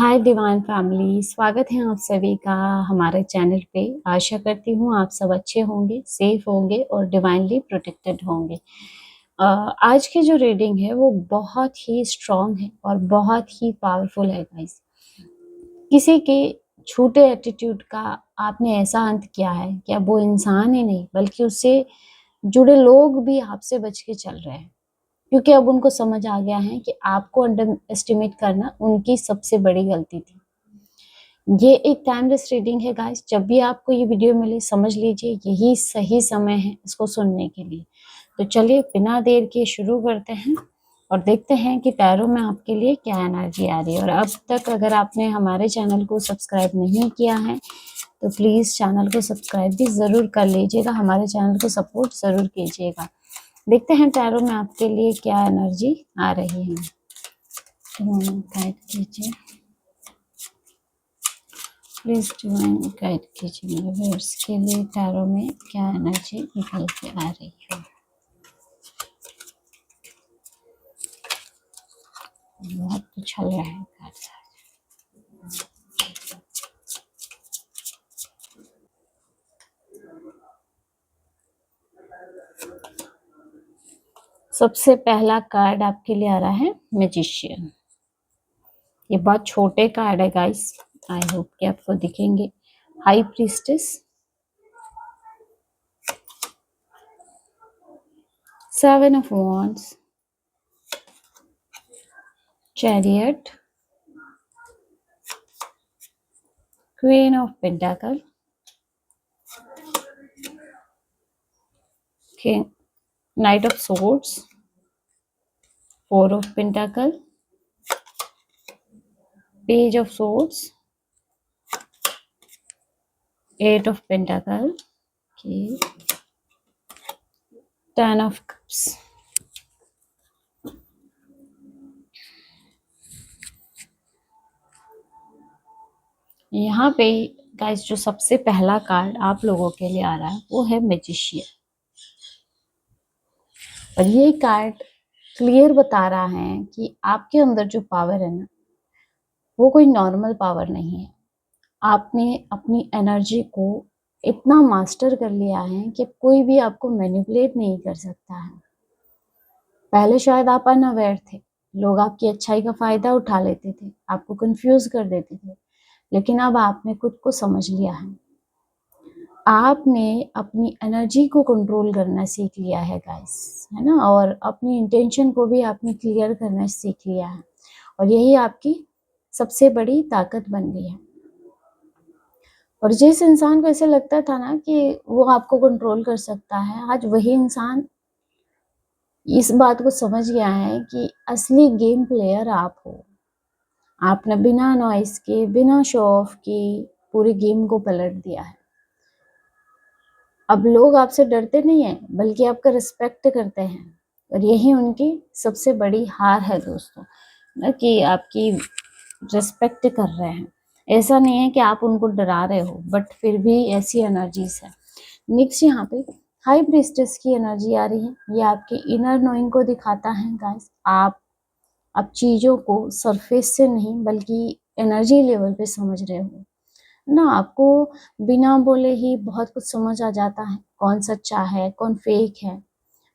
हाय divine family, स्वागत है आप सभी का हमारे चैनल पे। आशा करती हूँ आप सब अच्छे होंगे, सेफ होंगे और डिवाइनली प्रोटेक्टेड होंगे। आज की जो रीडिंग है वो बहुत ही स्ट्रॉन्ग है और बहुत ही पावरफुल है गाइस। किसी के झूठे एटीट्यूड का आपने ऐसा अंत किया है कि अब वो इंसान ही नहीं बल्कि उससे जुड़े लोग भी आपसे बच के चल रहे हैं, क्योंकि अब उनको समझ आ गया है कि आपको अंडर एस्टिमेट करना उनकी सबसे बड़ी गलती थी। ये एक टाइमलेस रीडिंग है गाइस। जब भी आपको ये वीडियो मिले समझ लीजिए यही सही समय है इसको सुनने के लिए। तो चलिए बिना देर के शुरू करते हैं और देखते हैं कि टैरो में आपके लिए क्या एनर्जी आ रही है। और अब तक अगर आपने हमारे चैनल को सब्सक्राइब नहीं किया है तो प्लीज़ चैनल को सब्सक्राइब भी ज़रूर कर लीजिएगा, हमारे चैनल को सपोर्ट ज़रूर कीजिएगा। देखते हैं टैरो में आपके लिए क्या एनर्जी आ रही है। गाइड कीजिए प्लीज डिवाइन, गाइड कीजिए मेरे व्यूअर्स के लिए टैरो में क्या एनर्जी निकल के आ रही है। बहुत अच्छा लग रहा है कार्ड। सबसे पहला कार्ड आपके लिए आ रहा है मैजिशियन। ये बहुत छोटे कार्ड है गाइस, आई होप कि आपको दिखेंगे। High priestess, 7 of wands, chariot, queen of pentacle, knight of swords, 4 of pentacle, page of swords, 8 of pentacle, okay, 10 of cups। यहाँ पे गाइस जो सबसे पहला कार्ड आप लोगों के लिए आ रहा है वो है मैजिशियन। और ये कार्ड क्लियर बता रहा है कि आपके अंदर जो पावर है ना वो कोई नॉर्मल पावर नहीं है। आपने अपनी एनर्जी को इतना मास्टर कर लिया है कि कोई भी आपको मैनिपुलेट नहीं कर सकता है। पहले शायद आप अनअवेयर थे, लोग आपकी अच्छाई का फायदा उठा लेते थे, आपको कंफ्यूज कर देते थे, लेकिन अब आपने खुद को समझ लिया है। आपने अपनी एनर्जी को कंट्रोल करना सीख लिया है गाइस, है ना, और अपनी इंटेंशन को भी आपने क्लियर करना सीख लिया है और यही आपकी सबसे बड़ी ताकत बन गई है। और जिस इंसान को ऐसे लगता था ना कि वो आपको कंट्रोल कर सकता है, आज वही इंसान इस बात को समझ गया है कि असली गेम प्लेयर आप हो। आपने बिना नॉइस के, बिना शो ऑफ के पूरी गेम को पलट दिया है। अब लोग आपसे डरते नहीं हैं बल्कि आपका रिस्पेक्ट करते हैं और यही उनकी सबसे बड़ी हार है दोस्तों, ना, कि आपकी रिस्पेक्ट कर रहे हैं। ऐसा नहीं है कि आप उनको डरा रहे हो, बट फिर भी ऐसी एनर्जीज है। नेक्स्ट यहाँ पे हाई प्रीस्टेस की एनर्जी आ रही है। ये आपके इनर नोइंग को दिखाता है गाइस। आप अब चीज़ों को सरफेस से नहीं बल्कि एनर्जी लेवल पे समझ रहे हो ना। आपको बिना बोले ही बहुत कुछ समझ आ जाता है, कौन सच्चा है कौन फेक है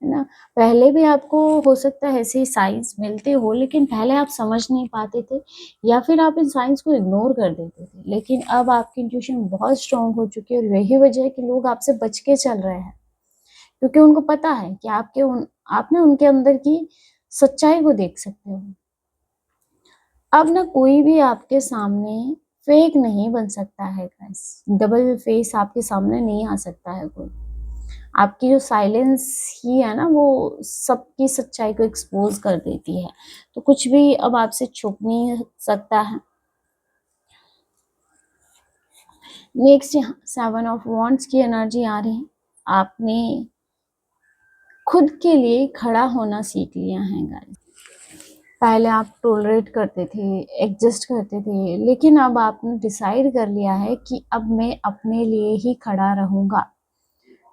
ना। पहले भी आपको हो सकता है ऐसे साइंस मिलते हो, लेकिन पहले आप समझ नहीं पाते थे या फिर आप इन साइंस को इग्नोर कर देते थे। लेकिन अब आपकी इंट्यूशन बहुत स्ट्रांग हो चुकी है और यही वजह है कि लोग आपसे बच के चल रहे हैं, क्योंकि उनको पता है कि आपने उनके अंदर की सच्चाई को देख सकते हो। अब ना कोई भी आपके सामने फेक नहीं बन सकता है गाइस, डबल फेस आपके सामने नहीं आ सकता है कोई। आपकी जो साइलेंस ही है ना वो सबकी सच्चाई को एक्सपोज कर देती है, तो कुछ भी अब आपसे छुप नहीं सकता है। नेक्स्ट यहाँ 7 ऑफ वॉन्ड्स की एनर्जी आ रही है। आपने खुद के लिए खड़ा होना सीख लिया है गाइस। पहले आप टॉलरेट करते थे, एडजस्ट करते थे, लेकिन अब आपने डिसाइड कर लिया है कि अब मैं अपने लिए ही खड़ा रहूंगा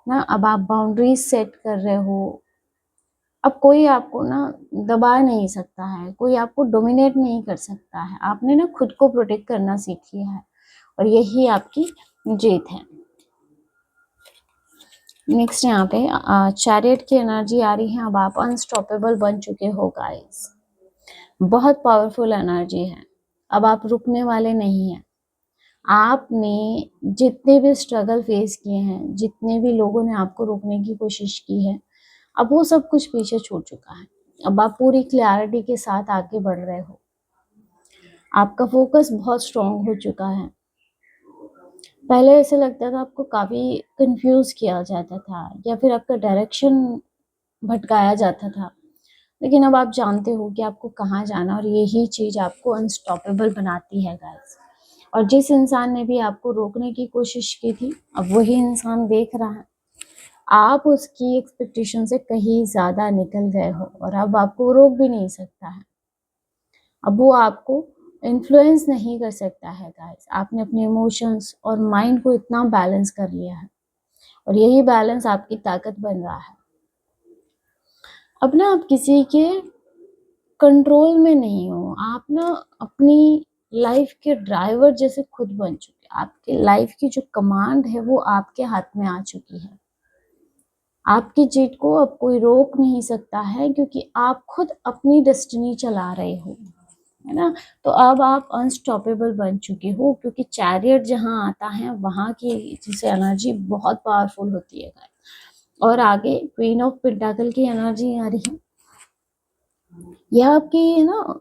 ना। अब आप बाउंड्रीज सेट कर रहे हो, अब कोई आपको ना दबा नहीं सकता है, कोई आपको डोमिनेट नहीं कर सकता है। आपने ना खुद को प्रोटेक्ट करना सीख लिया है और यही आपकी जीत है। नेक्स्ट यहाँ पे चैरियट की एनर्जी आ रही है। अब आप अनस्टॉपेबल बन चुके हो गाइस, बहुत पावरफुल एनर्जी है। अब आप रुकने वाले नहीं हैं। आपने जितने भी स्ट्रगल फेस किए हैं, जितने भी लोगों ने आपको रोकने की कोशिश की है, अब वो सब कुछ पीछे छूट चुका है। अब आप पूरी क्लैरिटी के साथ आगे बढ़ रहे हो। आपका फोकस बहुत स्ट्रांग हो चुका है। पहले ऐसे लगता था, आपको काफ़ी कंफ्यूज किया जाता था या फिर आपका डायरेक्शन भटकाया जाता था, लेकिन अब आप जानते हो कि आपको कहाँ जाना, और यही चीज़ आपको अनस्टॉपेबल बनाती है गाइस। और जिस इंसान ने भी आपको रोकने की कोशिश की थी, अब वही इंसान देख रहा है आप उसकी एक्सपेक्टेशन से कहीं ज़्यादा निकल गए हो, और अब आपको रोक भी नहीं सकता है। अब वो आपको इन्फ्लुएंस नहीं कर सकता है गाइस। आपने अपने इमोशंस और माइंड को इतना बैलेंस कर लिया है, और यही बैलेंस आपकी ताकत बन रहा है। अब ना आप किसी के कंट्रोल में नहीं हो, आप ना अपनी लाइफ के ड्राइवर जैसे खुद बन चुके। आपके लाइफ की जो कमांड है वो आपके हाथ में आ चुकी है। आपकी जीत को अब कोई रोक नहीं सकता है, क्योंकि आप खुद अपनी डेस्टिनी चला रहे हो, है ना। तो अब आप अनस्टॉपेबल बन चुके हो, क्योंकि चैरियट जहाँ आता है वहाँ की जैसे एनर्जी बहुत पावरफुल होती है। और आगे क्वीन ऑफ पेंटाकल की एनर्जी आ रही है। यह आपकी ना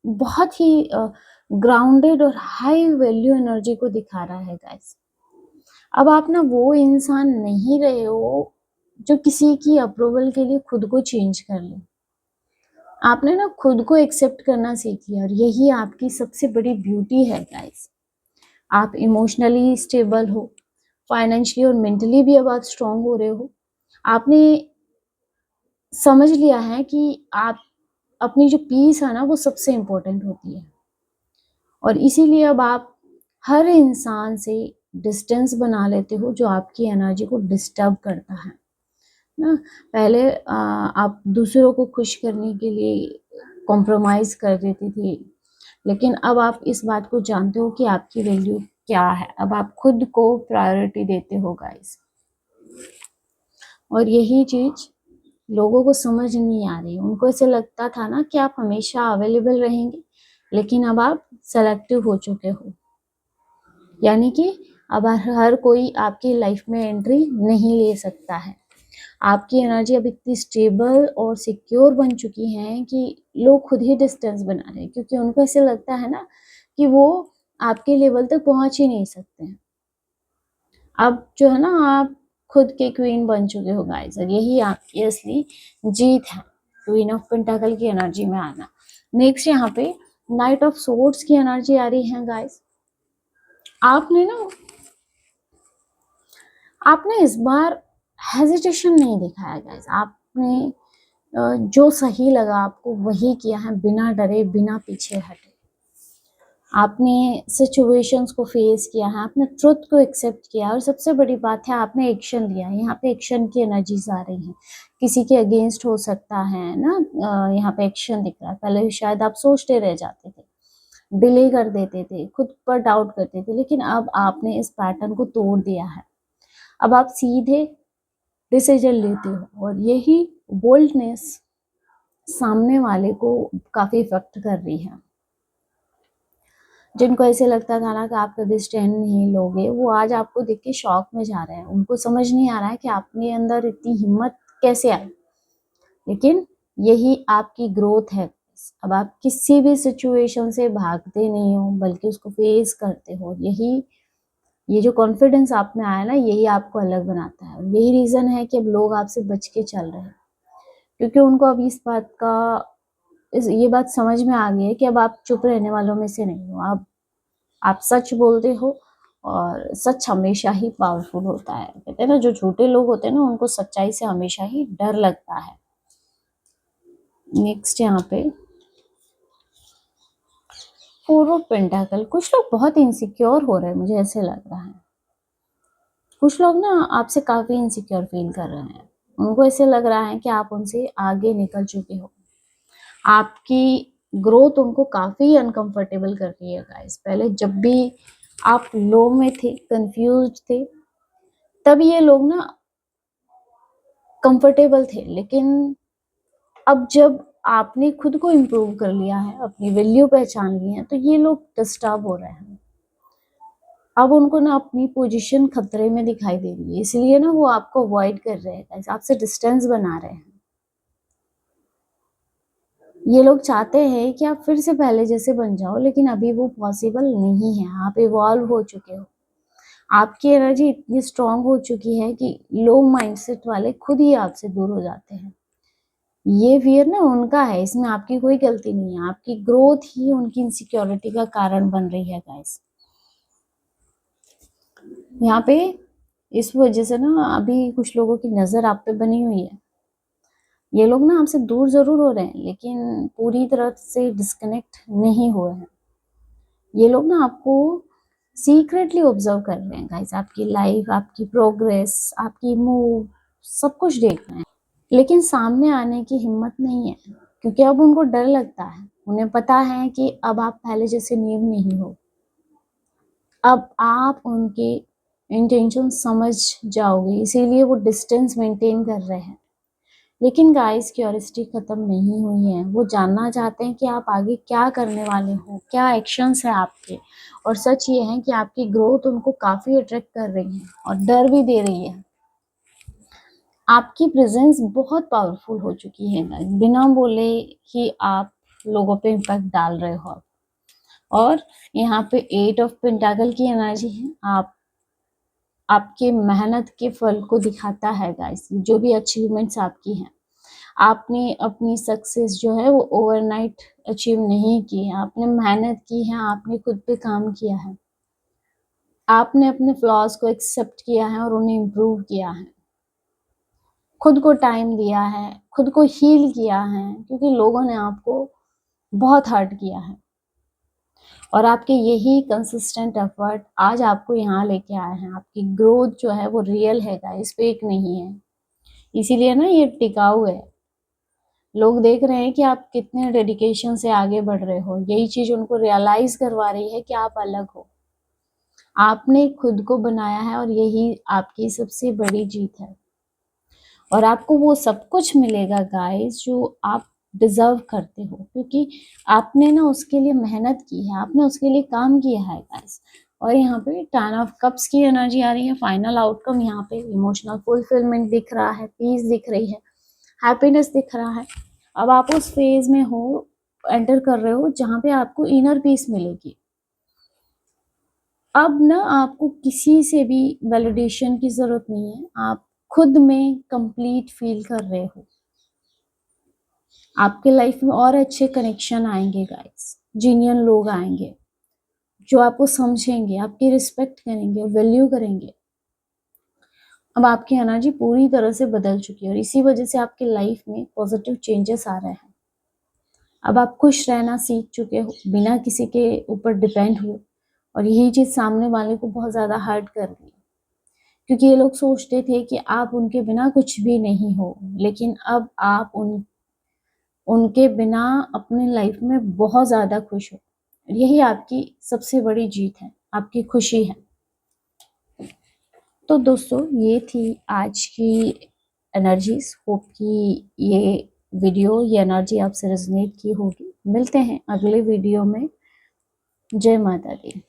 बहुत ही ग्राउंडेड और हाई वैल्यू एनर्जी को दिखा रहा है गाइस। अब आप ना वो इंसान नहीं रहे हो जो किसी की अप्रूवल के लिए खुद को चेंज कर ले। आपने ना खुद को एक्सेप्ट करना सीख लिया, और यही आपकी सबसे बड़ी ब्यूटी है गाइस। आप इमोशनली स्टेबल हो, फाइनेंशियली और मेंटली भी अब आप स्ट्रांग हो रहे हो। आपने समझ लिया है कि आप अपनी जो पीस है ना वो सबसे इम्पोर्टेंट होती है, और इसीलिए अब आप हर इंसान से डिस्टेंस बना लेते हो जो आपकी एनर्जी को डिस्टर्ब करता है ना। पहले आप दूसरों को खुश करने के लिए कॉम्प्रोमाइज़ कर देती थी, लेकिन अब आप इस बात को जानते हो कि आपकी वैल्यू क्या है। अब आप खुद को प्रायोरिटी देते हो गाइस, और यही चीज़ लोगों को समझ नहीं आ रही। उनको ऐसे लगता था ना कि आप हमेशा अवेलेबल रहेंगे, लेकिन अब आप सेलेक्टिव हो चुके हो। यानी कि अब हर कोई आपकी लाइफ में एंट्री नहीं ले सकता है। आपकी एनर्जी अब इतनी स्टेबल और सिक्योर बन चुकी है कि लोग खुद ही डिस्टेंस बना रहे हैं, क्योंकि उनको ऐसे लगता है ना कि वो आपके लेवल तक पहुंच ही नहीं सकते हैं। अब जो है ना आप खुद के क्वीन बन चुके हो गाइस, और यही आपकी असली जीत है, क्वीन ऑफ पेंटाकल की एनर्जी में आना। नेक्स्ट यहाँ पे नाइट ऑफ सोर्ड्स की एनर्जी आ रही है गाइस। आपने ना आपने इस बार हेजिटेशन नहीं दिखाया गाइस। आपने जो सही लगा आपको वही किया है, बिना डरे बिना पीछे हटे। आपने सिचुएशंस को फेस किया है, आपने ट्रुथ को एक्सेप्ट किया, और सबसे बड़ी बात है आपने एक्शन लिया। यहाँ पे एक्शन की एनर्जीज आ रही हैं। किसी के अगेंस्ट हो सकता है ना, यहाँ पे एक्शन दिख रहा है। पहले शायद आप सोचते रह जाते थे, डिले कर देते थे, खुद पर डाउट करते थे, लेकिन अब आपने इस पैटर्न को तोड़ दिया है। अब आप सीधे डिसीजन लेते हो, और यही बोल्डनेस सामने वाले को काफी इफेक्ट कर रही है। जिनको ऐसे लगता था ना कि आप कभी स्टैंड नहीं लोगे, वो आज आपको देख के शॉक में जा रहे हैं। उनको समझ नहीं आ रहा है कि आपके अंदर इतनी हिम्मत कैसे आई, लेकिन यही आपकी ग्रोथ है। अब आप किसी भी सिचुएशन से भागते नहीं हो, बल्कि उसको फेस करते हो। यही ये जो कॉन्फिडेंस आप में आया ना, यही आपको अलग बनाता है, और यही रीजन है कि अब लोग आपसे बच के चल रहे हैं, क्योंकि उनको अब इस बात का ये बात समझ में आ गई है कि अब आप चुप रहने वालों में से नहीं हो। आप सच बोलते हो, और सच हमेशा ही पावरफुल होता है। कहते हैं ना, जो झूठे लोग होते हैं ना, उनको सच्चाई से हमेशा ही डर लगता है। नेक्स्ट यहाँ पे फोर ऑफ पेंटाकल। कुछ लोग बहुत इनसिक्योर हो रहे हैं, मुझे ऐसे लग रहा है। कुछ लोग ना आपसे काफी इनसिक्योर फील कर रहे हैं। उनको ऐसे लग रहा है कि आप उनसे आगे निकल चुके हो। आपकी ग्रोथ उनको काफ़ी अनकंफर्टेबल कर रही है गाइस। पहले जब भी आप लो में थे, कंफ्यूज थे, तब ये लोग ना कंफर्टेबल थे, लेकिन अब जब आपने खुद को इम्प्रूव कर लिया है, अपनी वैल्यू पहचान ली है, तो ये लोग डिस्टर्ब हो रहे हैं। अब उनको ना अपनी पोजीशन खतरे में दिखाई दे रही है, इसलिए ना वो आपको अवॉइड कर रहे हैं, आपसे डिस्टेंस बना रहे हैं। ये लोग चाहते हैं कि आप फिर से पहले जैसे बन जाओ, लेकिन अभी वो पॉसिबल नहीं है। आप इवॉल्व हो चुके हो, आपकी एनर्जी इतनी स्ट्रांग हो चुकी है कि लो माइंडसेट वाले खुद ही आपसे दूर हो जाते हैं। ये फियर ना उनका है, इसमें आपकी कोई गलती नहीं है। आपकी ग्रोथ ही उनकी इनसिक्योरिटी का कारण बन रही है गाइस। यहाँ पे इस वजह से ना अभी कुछ लोगों की नजर आप पे बनी हुई है। ये लोग ना आपसे दूर जरूर हो रहे हैं, लेकिन पूरी तरह से डिस्कनेक्ट नहीं हुए हैं। ये लोग ना आपको सीक्रेटली ऑब्जर्व कर रहे हैं गाइस, आपकी लाइफ, आपकी प्रोग्रेस, आपकी मूव, सब कुछ देख रहे हैं, लेकिन सामने आने की हिम्मत नहीं है, क्योंकि अब उनको डर लगता है। उन्हें पता है कि अब आप पहले जैसे न्यू नहीं हो, अब आप उनके इंटेंशन समझ जाओगे, इसीलिए वो डिस्टेंस मेंटेन कर रहे हैं। लेकिन गाइस क्यूरियोसिटी खत्म नहीं हुई है। वो जानना चाहते हैं कि आप आगे क्या करने वाले हो, क्या एक्शंस है आपके। और सच ये है कि आपकी ग्रोथ उनको काफी अट्रैक्ट कर रही है और डर भी दे रही है। आपकी प्रेजेंस बहुत पावरफुल हो चुकी है गाइस, बिना बोले ही आप लोगों पे इम्पैक्ट डाल रहे हो। और यहाँ पे 8 ऑफ पेंटाकल की एनर्जी है। आप आपके मेहनत के फल को दिखाता है गाइस, जो भी अचीवमेंट्स आपकी हैं। आपने अपनी सक्सेस जो है वो ओवरनाइट अचीव नहीं की है, आपने मेहनत की है, आपने खुद पे काम किया है, आपने अपने फ्लॉज को एक्सेप्ट किया है और उन्हें इम्प्रूव किया है, खुद को टाइम दिया है, खुद को हील किया है, क्योंकि लोगों ने आपको बहुत हर्ट किया है। और आपके यही कंसिस्टेंट एफर्ट आज आपको यहाँ लेके आए हैं। आपकी ग्रोथ जो है वो रियल है गाइस, फेक नहीं है, इसीलिए ना ये टिकाऊ है। लोग देख रहे हैं कि आप कितने डेडिकेशन से आगे बढ़ रहे हो। यही चीज उनको रियलाइज करवा रही है कि आप अलग हो, आपने खुद को बनाया है, और यही आपकी सबसे बड़ी जीत है। और आपको वो सब कुछ मिलेगा गाइस जो आप डिजर्व करते हो, क्योंकि आपने ना उसके लिए मेहनत की है, आपने उसके लिए काम किया है गाइस। और यहाँ पे 10 ऑफ कप्स की एनर्जी आ रही है। फाइनल आउटकम यहाँ पे इमोशनल फुलफिलमेंट दिख रहा है, पीस दिख रही है, हैप्पीनेस दिख रहा है। अब आप उस फेज में हो, एंटर कर रहे हो, जहाँ पे आपको इनर पीस मिलेगी। अब ना आपको किसी से भी वैलिडेशन की जरूरत नहीं है, आप खुद में कंप्लीट फील कर रहे हो। आपके लाइफ में और अच्छे कनेक्शन आएंगे गाइस, जीनियन लोग आएंगे जो आपको समझेंगे, आपकी रिस्पेक्ट करेंगे, वैल्यू करेंगे। अब आपकी एनर्जी पूरी तरह से बदल चुकी है, और इसी वजह से आपकी लाइफ में पॉजिटिव चेंजेस आ रहे हैं। अब आप खुश रहना सीख चुके हो, बिना किसी के ऊपर डिपेंड हुए। और यही चीज सामने वाले को बहुत ज्यादा हर्ट कर रही है, क्योंकि ये लोग सोचते थे कि आप उनके बिना कुछ भी नहीं हो, लेकिन अब आप उनके बिना अपनी लाइफ में बहुत ज्यादा खुश हो। यही आपकी सबसे बड़ी जीत है, आपकी खुशी है। तो दोस्तों ये थी आज की एनर्जीज। होप कि ये एनर्जी आपसे रेजोनेट की होगी। मिलते हैं अगले वीडियो में। जय माता दी।